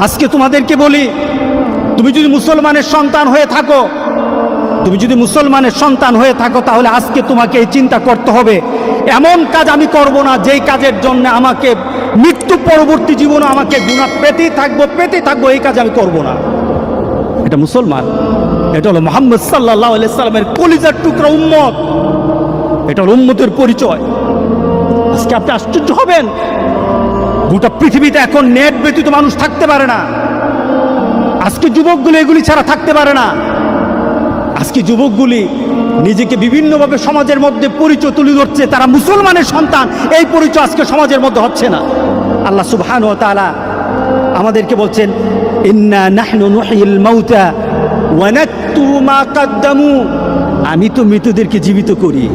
আজকে তোমাদেরকে বলি, তুমি যদি মুসলমানের সন্তান হয়ে থাকো, তাহলে আজকে তোমাকে এই চিন্তা করতে হবে, এমন কাজ আমি করব না যেই কাজের জন্য আমাকে মৃত্যু পরবর্তী জীবনে আমাকে গুনাহ পেতেই থাকবো, এই কাজ আমি করব না। এটা মুসলমান, এটা হলো মুহাম্মদ সাল্লাল্লাহু আলাইহি সাল্লামের কলিজার টুকরা উম্মত, এটা হলো উম্মতের পরিচয়। আজকে আপনি আশ্চর্য হবেন, গোটা পৃথিবীতে এখন নেট ব্যতীত মানুষ থাকতে পারে না। আজকে যুবকগুলি এগুলি ছাড়া থাকতে পারে না। আজকে যুবকগুলি নিজেকে বিভিন্নভাবে সমাজের মধ্যে পরিচয় তুলে ধরছে, তারা মুসলমানের সন্তান, এই পরিচয় আজকে সমাজের মধ্যে হচ্ছে না। আল্লাহ সুবহানাহু ওয়া তাআলা আমাদেরকে বলছেন, ইন্না নাহনু নুহয়িল মাউতা ওয়া নাকতুবু মা কদ্দামু, আমি তো মৃতদেরকে জীবিত করি।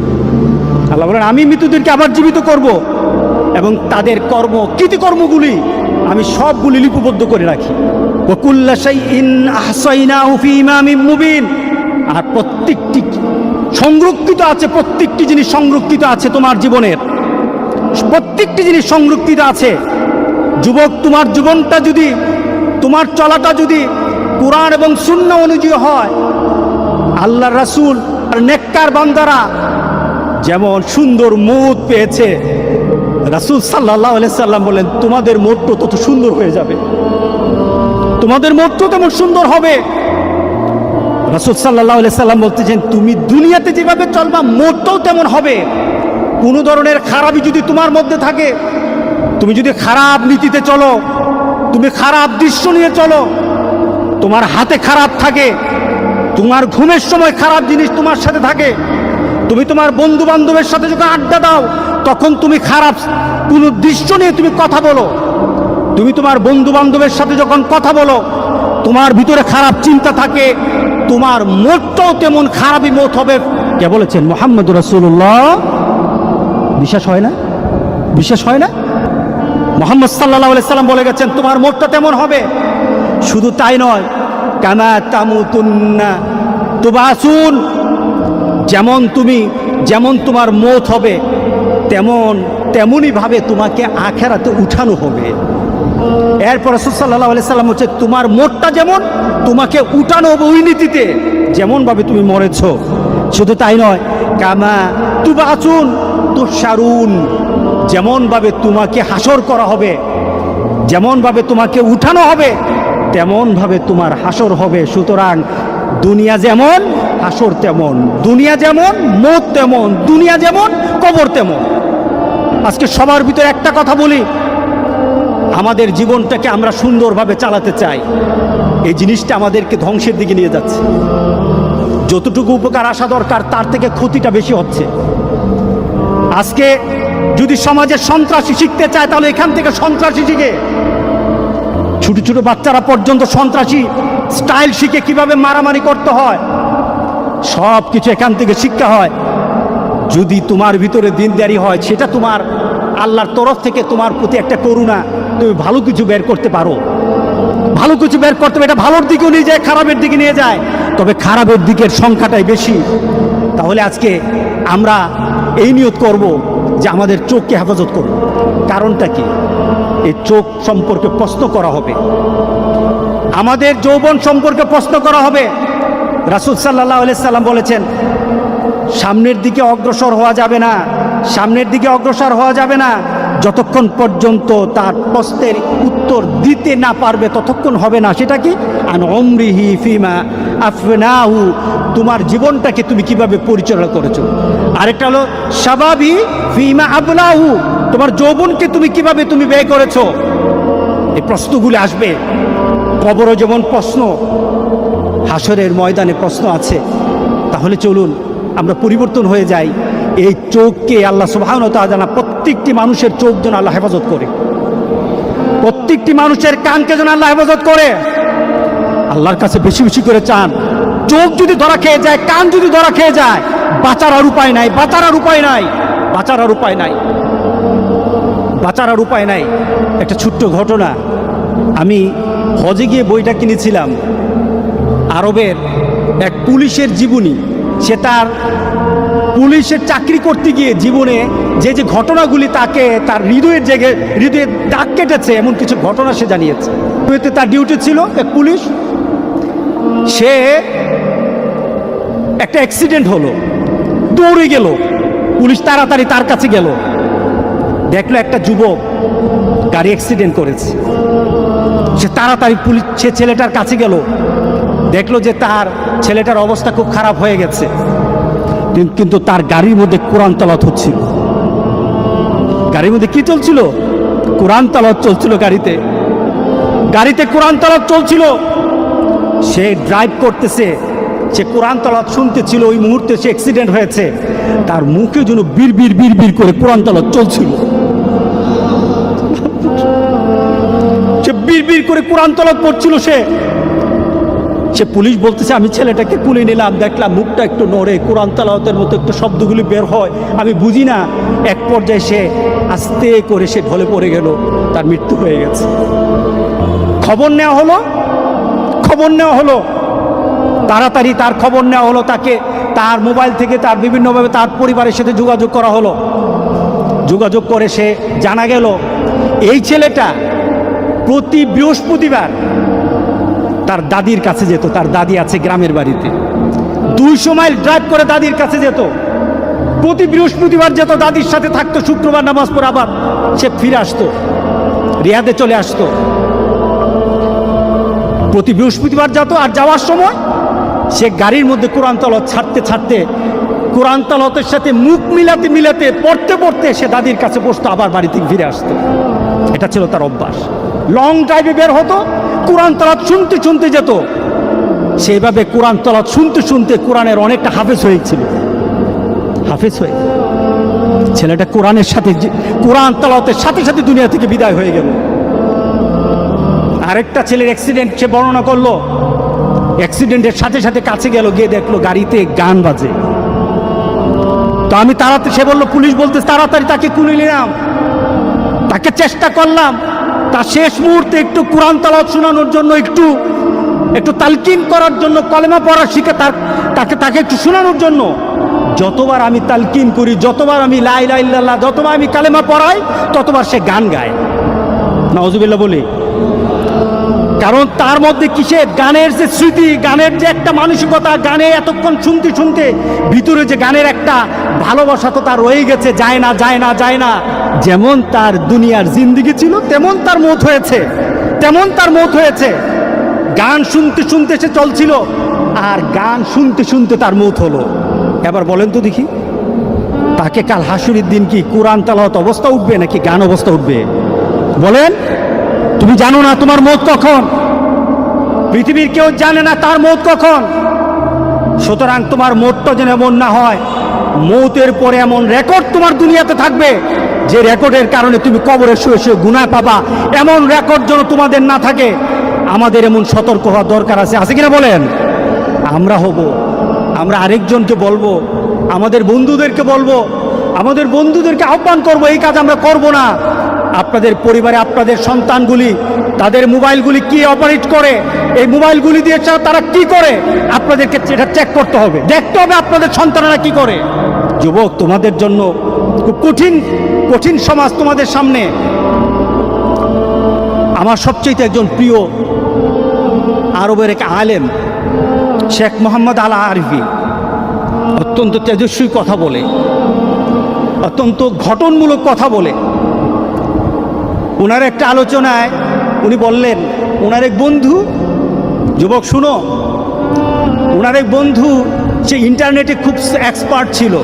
আল্লাহ বলেন, আমি মৃতদেরকে আবার জীবিত করব এবং তাদের কৃতকর্মগুলি আমি সবগুলি লিপিবদ্ধ করে রাখি। ওয়া কুল্লা শাইইন আহসাইনাহু ফি ইমামিম মুবিন, আর প্রত্যেকটি জিনিস সংরক্ষিত আছে তোমার জীবনের, প্রত্যেকটি জিনিস সংরক্ষিত আছে। যুবক, তোমার জীবনটা যদি, তোমার চলাটা যদি কুরআন এবং সুন্নাহ অনুযায়ী হয়, আল্লাহর রাসূল আর নেককার বান্দারা যেমন সুন্দর মউত পেয়েছে, রাসূল সাল্লাল্লাহু আলাইহি সাল্লাম বলেন, তোমাদের মউতও তত সুন্দর হয়ে যাবে, তোমাদের মউতও তেমন সুন্দর হবে। রাসূল সাল্লাল্লাহু আলাইহি সাল্লাম বলতেছেন, তুমি দুনিয়াতে যেভাবে চলবা মউতও তেমন হবে। কোনো ধরনের খারাপই যদি তোমার মধ্যে থাকে, তুমি যদি খারাপ নীতিতে চলো, তুমি খারাপ দৃশ্য নিয়ে চলো, তোমার হাতে খারাপ থাকে, তোমার ঘুমের সময় খারাপ জিনিস তোমার সাথে থাকে, তুমি তোমার বন্ধু বান্ধবের সাথে যখন আড্ডা দাও তখন তুমি খারাপ কোনো দৃশ্য নিয়ে তুমি কথা বলো, তুমি তোমার বন্ধু বান্ধবের সাথে যখন কথা বলো তোমার ভিতরে খারাপ চিন্তা থাকে, তোমার মতটাও তেমন খারাপই মত হবে। কে বলেছেন? মুহাম্মদুর রাসূলুল্লাহ। বিশ্বাস হয় না? মুহাম্মদ সাল্লাল্লাহু আলাইহি সাল্লাম বলে গেছেন, তোমার মতটা তেমন হবে। শুধু তাই নয়, কামা তামুতুন্না তুবাসুন, যেমন তোমার মত হবে তেমনই ভাবে তোমাকে আখিরাতে উঠানো হবে। এরপর রাসূল সাল্লাল্লাহু আলাইহি সাল্লাম হচ্ছে, তোমার মতটা যেমন তোমাকে উঠানো হবে ওই নীতিতে, যেমন ভাবে তুমি মরেছ। শুধু তাই নয়, কামা তুবাসুন তুশারুন, যেমন ভাবে তোমাকে হাসর করা হবে, যেমন ভাবে তোমাকে উঠানো হবে তেমন ভাবে তোমার হাসর হবে। সুতরাং দুনিয়া যেমন হাসর তেমন, দুনিয়া যেমন মত তেমন, দুনিয়া যেমন কবর তেমন। আজকে সবার ভিতরে একটা কথা বলি, আমাদের জীবনটাকে আমরা সুন্দরভাবে চালাতে চাই, এই জিনিসটা আমাদেরকে ধ্বংসের দিকে নিয়ে যাচ্ছে। যতটুকু উপকার আসা দরকার তার থেকে ক্ষতিটা বেশি হচ্ছে। আজকে যদি সমাজের সন্ত্রাসী শিখতে চায় তাহলে এখান থেকে সন্ত্রাসী শিখে, ছোট ছোট বাচ্চারা পর্যন্ত সন্ত্রাসী স্টাইল শিখে কিভাবে মারামারি করতে হয়, সব কিছু এখান থেকে শিক্ষা হয়। যদি তোমার ভিতরে দিনদারি হয়, সেটা তোমার আল্লাহর তরফ থেকে তোমার প্রতি একটা করুণা, তুমি ভালো কিছু বের করতে পারো, ভালো কিছু বের করতে হবে। এটা ভালোর দিকেও নিয়ে যায়, খারাপের দিকে নিয়ে যায়, তবে খারাপের দিকের সংখ্যাটাই বেশি। তাহলে আজকে আমরা এই নিয়ত করব যে আমাদের চোখকে হেফাজত করব। কারণটা কি? এই চোখ সম্পর্কে প্রশ্ন করা হবে, আমাদের যৌবন সম্পর্কে প্রশ্ন করা হবে। রাসূল সাল্লাল্লাহু আলাইহি সাল্লাম বলেছেন, সামনের দিকে অগ্রসর হওয়া যাবে না যতক্ষণ পর্যন্ত তার প্রশ্নের উত্তর দিতে না পারবে, ততক্ষণ হবে না। সেটা কি? আন উমরিহি ফিমা আফনাহু, তোমার জীবনটাকে তুমি কিভাবে পরিচালনা করেছো। আরেকটা হলো শাবাবি ফিমা আবলাহু, তোমার যৌবনকে তুমি কিভাবে ব্যয় করেছো। এই প্রশ্নগুলি আসবে। কবরও যেমন প্রশ্ন, হাসরের ময়দানে প্রশ্ন আছে। তাহলে চলুন আমরা পরিবর্তন হয়ে যাই। এই চোখকে আল্লাহ সুবহানাহু ওয়া তাআলা প্রত্যেকটি মানুষের চোখ যেন আল্লাহ হেফাজত করে, প্রত্যেকটি মানুষের কানকে যেন আল্লাহ হেফাজত করে। আল্লাহর কাছে বেশি বেশি করে চান। চোখ যদি ধরা খেয়ে যায়, কান যদি ধরা খেয়ে যায়, বাঁচার আর উপায় নাই। একটা ছোট্ট ঘটনা, আমি হজে গিয়ে বইটা কিনেছিলাম, আরবের এক পুলিশের জীবনী। সে তার পুলিশের চাকরি করতে গিয়ে জীবনে যে যে ঘটনাগুলি তাকে তার হৃদয়ে দাগ কেটেছে, এমন কিছু ঘটনা সে জানিয়েছে। তার ডিউটি ছিল এক পুলিশ, সে একটা অ্যাক্সিডেন্ট হলো, দৌড়ে গেল, পুলিশ তাড়াতাড়ি তার কাছে গেল, দেখলো একটা যুবক গাড়ি অ্যাক্সিডেন্ট করেছে। সে তাড়াতাড়ি সে ছেলেটার কাছে গেল, দেখলো যে তার ছেলেটার অবস্থা খুব খারাপ হয়ে গেছে, কিন্তু তার গাড়ির মধ্যে কোরআন তেলাওয়াত হচ্ছিল। গাড়ির মধ্যে কি চলছিল? কোরআন তেলাওয়াত চলছিল। গাড়িতে কোরআন তেলাওয়াত চলছিল। সে ড্রাইভ করতেছে, সে কোরআন তেলাওয়াত শুনতেছিল। ওই মুহূর্তে সে অ্যাক্সিডেন্ট হয়েছে, তার মুখে যেন বিড় করে কোরআন তেলাওয়াত চলছিল। সে বিড় করে কোরআন তেলাওয়াত পড়ছিল। সে পুলিশ বলতেছে, আমি ছেলেটাকে কুলে নিলাম, দেখলাম মুখটা একটু নড়ে, কোরআন তেলাওয়াতের মতো একটু শব্দগুলি বের হয়, আমি বুঝি না। এক পর্যায়ে সে আস্তে করে সে ঢলে পড়ে গেল, তার মৃত্যু হয়ে গেছে। খবর নেওয়া হলো, তাড়াতাড়ি তার খবর নেওয়া হলো, তাকে তার মোবাইল থেকে তার বিভিন্নভাবে তার পরিবারের সাথে যোগাযোগ করা হলো। যোগাযোগ করে সে জানা গেল এই ছেলেটা প্রতি বৃহস্পতিবার তার দাদির কাছে যেত। তার দাদি আছে গ্রামের বাড়িতে, 200 মাইল ড্রাইভ করে দাদির কাছে যেত। প্রতি বৃহস্পতিবার যেত, দাদির সাথে থাকতো, শুক্রবার নামাজ পড়ে আবার সে ফিরে আসতো, রিয়াদে চলে আসতো। প্রতি বৃহস্পতিবার যেত, আর যাওয়ার সময় সে গাড়ির মধ্যে কোরআন তেলাওয়াত ছাড়তে কোরআন তেলাওয়াতের সাথে মুখ মিলাতে পড়তে সে দাদির কাছে বসতো, আবার বাড়ি থেকে ফিরে আসতো। এটা ছিল তার অভ্যাস। লং ড্রাইভে বের হতো, কোরআন তেলাওয়াত শুনতে যেত। সেইভাবে কোরআন তেলাওয়াত শুনতে কোরআনের অনেকটা হাফেজ হয়েছিল। ছেলেটা কোরআন তেলাওয়াতের সাথে দুনিয়া থেকে বিদায় হয়ে গেল। আরেকটা ছেলের অ্যাক্সিডেন্ট সে বর্ণনা করলো। অ্যাক্সিডেন্টের সাথে কাছে গেল, গিয়ে দেখলো গাড়িতে গান বাজে। তো আমি সে বললো, পুলিশ বলতে তাড়াতাড়ি তাকে কুলে নিলাম, তাকে চেষ্টা করলাম তার শেষ মুহূর্তে একটু কোরআন তেলাওয়াত শোনানোর জন্য, একটু তালকিন করার জন্য, কলেমা পড়া শিখে তাকে একটু শোনানোর জন্য। যতবার আমি তালকিন করি, যতবার আমি লা ইলাহা ইল্লাল্লাহ, যতবার আমি কালেমা পড়াই, ততবার সে গান গায়। নাউজুবিল্লাহ বলি। কারণ তার মধ্যে কিসের গানের যে স্মৃতি, গানের যে একটা মানসিকতা, গানে এতক্ষণ শুনতে ভিতরে যে গানের একটা ভালোবাসা তো তার রয়ে গেছে, যায় না। যেমন তার দুনিয়ার জিন্দেগি ছিল, তেমন তার মৌত হয়েছে। গান শুনতে সে চলছিল, আর গান শুনতে তার মৌত হলো। এবার বলেন তো দেখি, তাকে কাল হাসুরের দিন কি কোরআন তেলাওয়াত অবস্থা উঠবে নাকি গান অবস্থা উঠবে? বলেন। তুমি জানো না তোমার মৌত কখন, পৃথিবীর কেউ জানে না তার মৌত কখন। সুতরাং তোমার মৌতটা যেন এমন না হয়, মৌতের পরে এমন রেকর্ড তোমার দুনিয়াতে থাকবে যে রেকর্ডের কারণে তুমি কবরে শুয়ে গুনাহ পাবা। এমন রেকর্ড যেন তোমাদের না থাকে। আমাদের এমন সতর্ক হওয়া দরকার আছে কিনা বলেন? আমরা আরেকজনকে বলবো, আমাদের বন্ধুদেরকে আহ্বান করব, এই কাজ আমরা করব না। আপনাদের পরিবারে আপনাদের সন্তানগুলি তাদের মোবাইলগুলি কি অপারেট করে, এই মোবাইলগুলি দিয়ে তারা কি করে, আপনাদেরকে এটা চেক করতে হবে, দেখতে হবে আপনাদের সন্তানেরা কি করে। যুবক, তোমাদের জন্য খুব কঠিন সমাজ তোমাদের সামনে। আমার সবচেয়ে একজন প্রিয় আরবের এক আলেম শেখ মোহাম্মদ আল আরিফি অত্যন্ত তেজস্বী কথা বলে, অত্যন্ত ঘটনমূলক কথা বলে। ওনার একটা আলোচনায় উনি বললেন, ওনার এক বন্ধু, যুবক শুনো, ওনার এক বন্ধু সে ইন্টারনেটে খুব এক্সপার্ট ছিল।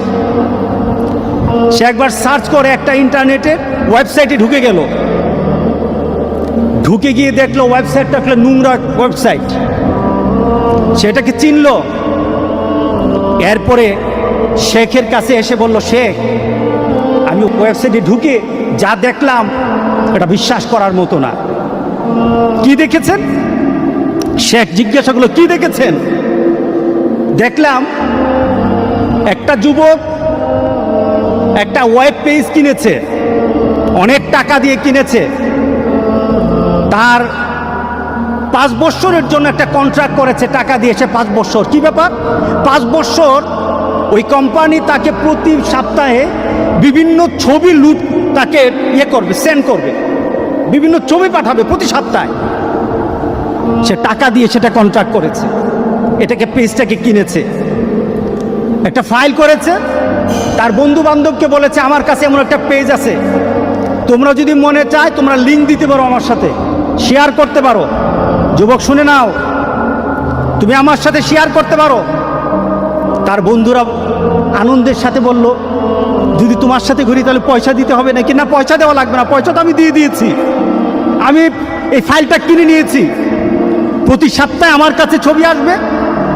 সে একবার সার্চ করে একটা ইন্টারনেটের ওয়েবসাইটে ঢুকে গিয়ে দেখলো ওয়েবসাইটটা একটা নোংরা ওয়েবসাইট। সেটাকে চিনল। এরপরে শেখের কাছে এসে বলল, শেখ, আমি ওয়েবসাইটে ঢুকে যা দেখলাম এটা বিশ্বাস করার মতো না। কি দেখেছেন? শেখ জিজ্ঞাসা করলো, কি দেখেছেন? দেখলাম একটা যুবক একটা ওয়েব পেজ কিনেছে, অনেক টাকা দিয়ে কিনেছে। তার 5 বছরের জন্য একটা কন্ট্রাক্ট করেছে, টাকা দিয়েছে 5 বছর। কি ব্যাপার? 5 বছর ওই কোম্পানি তাকে প্রতি সপ্তাহে বিভিন্ন ছবি তাকে করবে, সেন্ড করবে, বিভিন্ন ছবি পাঠাবে প্রতি সপ্তাহে। সে টাকা দিয়ে সেটা কন্ট্রাক্ট করেছে, এটাকে পেজটাকে কিনেছে, একটা ফাইল করেছে, তার বন্ধু বান্ধবকে বলেছে আমার কাছে এমন একটা পেজ আছে, তোমরা যদি মনে চায় তোমরা লিঙ্ক দিতে পারো, আমার সাথে শেয়ার করতে পারো। যুবক শুনে নাও, তুমি আমার সাথে শেয়ার করতে পারো। তার বন্ধুরা আনন্দের সাথে বলল, যদি তোমার সাথে ঘুরি তাহলে পয়সা দিতে হবে নাকি? না, পয়সা দেওয়া লাগবে না, পয়সা তো আমি দিয়ে দিয়েছি, আমি এই ফাইলটা কিনে নিয়েছি, প্রতি সপ্তাহে আমার কাছে ছবি আসবে,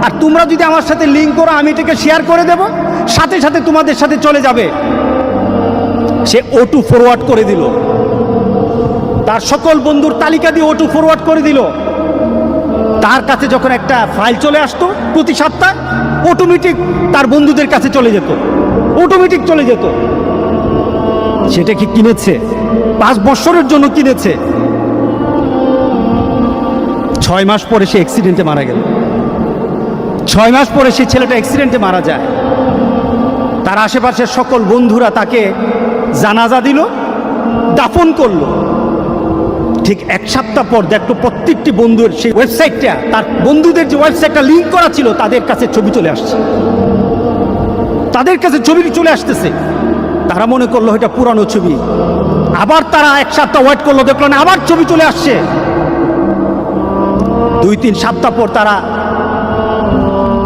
আর তোমরা যদি আমার সাথে লিঙ্ক করো আমি এটাকে শেয়ার করে দেব, সাথে সাথে তোমাদের সাথে চলে যাবে। সে O2 ফরওয়ার্ড করে দিল, তার সকল বন্ধুর তালিকা দিয়ে O2 ফরওয়ার্ড করে দিল। তার কাছে যখন একটা ফাইল চলে আসতো প্রতি সপ্তাহে, অটোমেটিক তার বন্ধুদের কাছে চলে যেত, অটোমেটিক চলে যেত। সেটা কি কিনেছে? 5 বছরের জন্য কিনেছে। 6 মাস পরে সে অ্যাক্সিডেন্টে মারা গেল। 6 মাস পরে সেই ছেলেটা অ্যাক্সিডেন্টে মারা যায়। তার আশেপাশের সকল বন্ধুরা তাকে জানাজা দিল, দাফন করলো। ঠিক 1 সপ্তাহ পর দেখলো প্রত্যেকটি বন্ধুর সেই ওয়েবসাইটটা, তার বন্ধুদের যে ওয়েবসাইটটা লিঙ্ক করা ছিল, তাদের কাছে ছবি চলে আসছে, তাদের কাছে ছবি চলে আসতেছে। তারা মনে করলো এটা পুরানো ছবি। আবার তারা 1 সপ্তাহ ওয়েট করলো, দেখলো না, আবার ছবি চলে আসছে। 2-3 সপ্তাহ পর তারা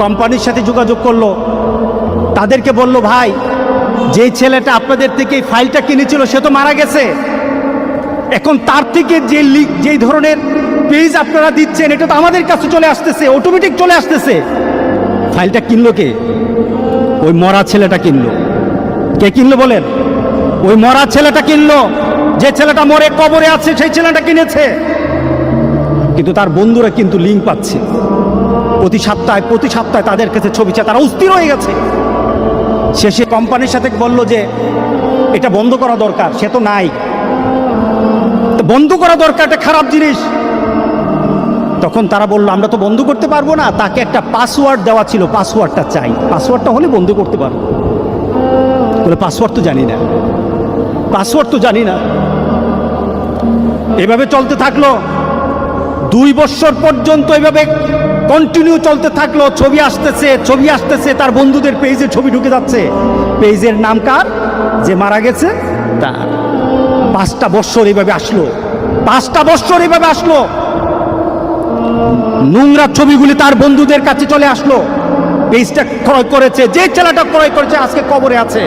কোম্পানির সাথে যোগাযোগ করলো, তাদেরকে বলল, ভাই, যে ছেলেটা আপনাদের থেকে এই ফাইলটা কিনেছিল সে তো মারা গেছে, এখন তার থেকে যেই ধরনের পেজ আপনারা দিচ্ছেন এটা তো আমাদের কাছে চলে আসতেছে, অটোমেটিক চলে আসতেছে। ফাইলটা কিনলো কে? ওই মরা ছেলেটা কিনলো। কে কিনলো বলেন? ওই মরা ছেলেটা কিনলো। যে ছেলেটা মরে কবরে আছে সেই ছেলেটা কিনেছে। কিন্তু তার বন্ধুরা কিন্তু লিঙ্ক পাচ্ছে প্রতি সপ্তাহে তাদের কাছে ছবি চায়। তারা অস্থির হয়ে গেছে। শেষে কোম্পানির সাথে বলল যে এটা বন্ধ করা দরকার, সে তো নাই, বন্ধ করা দরকার, এটা খারাপ জিনিস। তখন তারা বলল, আমরা তো বন্ধ করতে পারবো না, তাকে একটা পাসওয়ার্ড দেওয়া ছিল, পাসওয়ার্ডটা চাই, পাসওয়ার্ডটা হলে বন্ধ করতে পারবো। বলে পাসওয়ার্ড তো জানি না, পাসওয়ার্ড তো জানি না। এভাবে চলতে থাকলো 2 বছর পর্যন্ত, এভাবে কন্টিনিউ চলতে থাকলো। ছবি আসতেছে, তার বন্ধুদের পেজে ছবি ঢুকে যাচ্ছে। পেজের নাম কার? যে মারা গেছে তার। 5টা বছর এভাবে আসলো, 5টা বছর এভাবে আসলো। নোংরা ছবিগুলি তার বন্ধুদের কাছে চলে আসলো। পেজটা ক্রয় করেছে, যে ছেলেটা ক্রয় করেছে আজকে কবরে আছে।